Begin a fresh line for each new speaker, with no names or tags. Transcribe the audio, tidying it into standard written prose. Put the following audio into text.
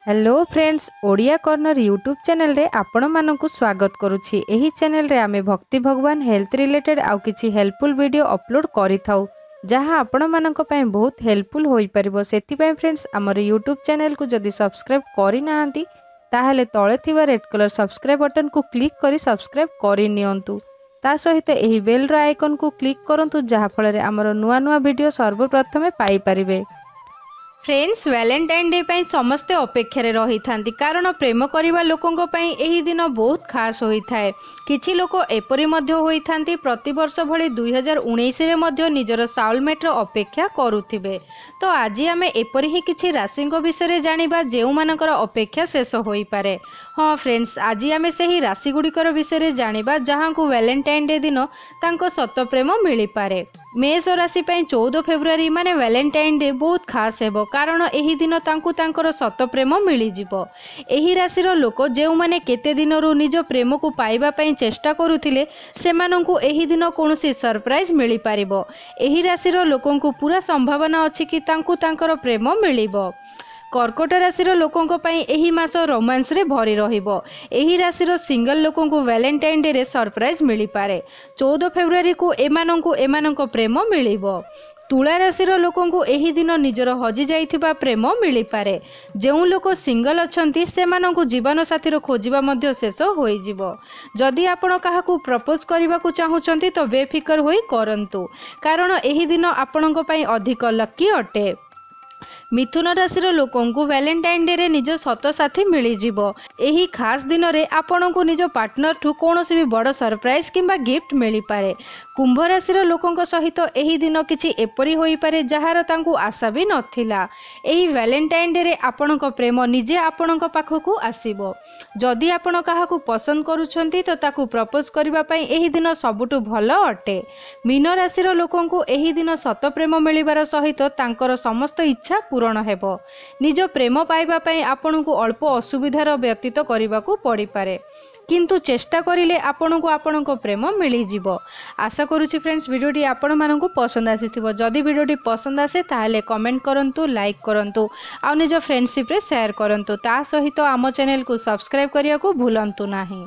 Hello friends, Odia corner YouTube channel रे आपण मानकु स्वागत करुछि। एही चैनल रे आमे भक्ति भगवान हेल्थ रिलेटेड आउ किछि हेल्पफुल वीडियो अपलोड करि थाउ जहां आपण मानक पय बहुत हेल्पफुल होई परिबो। सेति पय फ्रेंड्स हमर यूट्यूब चैनल को जदि सब्सक्राइब करि नाहंती ताहले तळे थिबा रेड कलर सब्सक्राइब बटन को क्लिक करी सब्सक्राइब करि नियंतु। ता सहित एही बेल रो आइकन को क्लिक करंतु जहां फल रे हमर नुवा नुवा वीडियो सर्वप्रथमे पाई परिबे। फ्रेंड्स, वैलेंटाइन डे पाई समस्ते अपेक्षारे रही थांती कारण प्रेम करिवा लोकों पाई एही दिन बहुत खास होई थाए। किछि लोक एपरि मध्य होई थांती प्रति वर्ष भली 2019 रे मध्य निजर साउलमेट रो अपेक्षा करूथिबे। तो आज आमे एपरि ही किछि राशिंको विषय जानिबा जेउ मानकर अपेक्षा शेष होई पारे। हाँ फ्रेंड्स, आज आमे सेही राशि गुड़िकर विषय जानिबा जहां को वैलेंटाइन डे दिन तांको सत प्रेम मिली पारे। मेष राशि पाई 14 फेब्रुआरी माने वैलेंटाइन डे बहुत खास हेबो कारण एही दिन तांकु तांकर सत प्रेम मिली जिवो। एही राशिर लोक जेउ माने केते दिनरु निज प्रेम को पाइबा पई चेष्टा करूथिले सेमानंकु एही दिन कोनोसी सरप्राइज मिली पारिबो। एही राशिर लोकंकु पूरा संभावना अछि कि तांकु तांकर प्रेम मिलिबो। कर्कट राशिर लोकों पाई एही मास रोमांस रे भरी रहिबो। एही राशिर सिंगल लोकों को वैलेंटाइन डे रे सरप्राइज मिली पारे। 14 फेब्रुआरी को एमानंको प्रेम मिलिबो। तुला राशिर लोकों को एही दिन निजर हजि जाइथिबा प्रेम मिली पारे। जेउ लोक सिंगल अछंती सेमानंकु जीवन साथीर खोजिबा मध्य शेष होई जिवो। जदि आपण काहाकू प्रपोज करबाकू चाहुचंती तो बेफिकर होई करंतु कारण एही दिन आपणको पाई अधिक लकी अटे। मिथुन राशिर लोकों को वैलेंटाइन डे रे निज सत साथी मिली जिवो। एही खास दिन रे आपणको निज पार्टनर ठु कोनोसी भी बड़ सरप्राइज किंबा गिफ्ट मिली पारे। कुंभ राशिर लोकों सहित एही दिन किछि एपरि होई पारे जहार तांकु आशा भी नथिला। एही वैलेंटाइन डे रे आपणको प्रेम निजे आपणको पाखकू आसीबो। जदि आपण काहाकू पसंद करूछंती तो ताकू प्रपोज करबा पई एही दिन सबुटु भलो अटे। मीन राशिर लोकों को एही दिन सत प्रेम मिलिबार सहित तांकर समस्त इच्छा पूरण हेबो। निज प्रेम पाइबा पई आपणको अल्प असुविधार व्यतीत करबाकू पड़ी पारे किंतु चेष्टा करिले आपणको आपणको प्रेम मिली जिवो। आशा करूछि फ्रेंड्स वीडियोटी आपण मानकू पसंद आसीथिबो। जदि वीडियोटी पसंद आसे ताहले कमेंट करंतु, लाइक करंतु आ निज फ्रेंडशिप रे शेयर करंतु। ता सहित आम चैनल को सब्सक्राइब करिया को भूलंतु नाही।